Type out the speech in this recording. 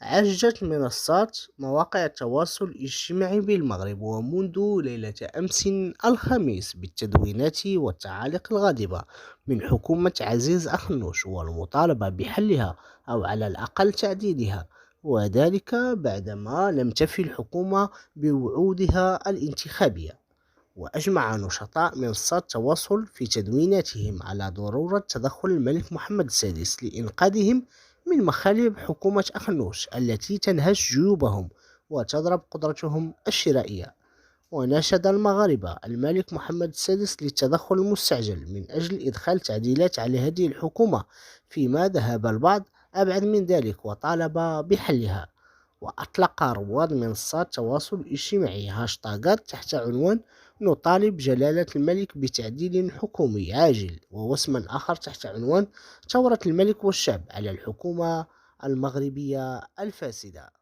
عجّت منصات مواقع التواصل الاجتماعي بالمغرب ومنذ ليلة أمس الخميس بالتدوينات والتعاليق الغاضبة من حكومة عزيز أخنوش والمطالبة بحلها أو على الأقل تعديلها، وذلك بعدما لم تفي الحكومة بوعودها الانتخابية. وأجمع نشطاء منصات التواصل في تدويناتهم على ضرورة تدخل الملك محمد السادس لإنقاذهم من مخالب حكومة أخنوش التي تنهش جيوبهم وتضرب قدرتهم الشرائية. وناشد المغاربة الملك محمد السادس للتدخل المستعجل من أجل إدخال تعديلات على هذه الحكومة، فيما ذهب البعض أبعد من ذلك وطالب بحلها. وأطلق رواد منصات التواصل الاجتماعي هاشتاغات تحت عنوان نطالب جلالة الملك بتعديل حكومي عاجل، ووسما آخر تحت عنوان ثورة الملك والشعب على الحكومة المغربية الفاسدة.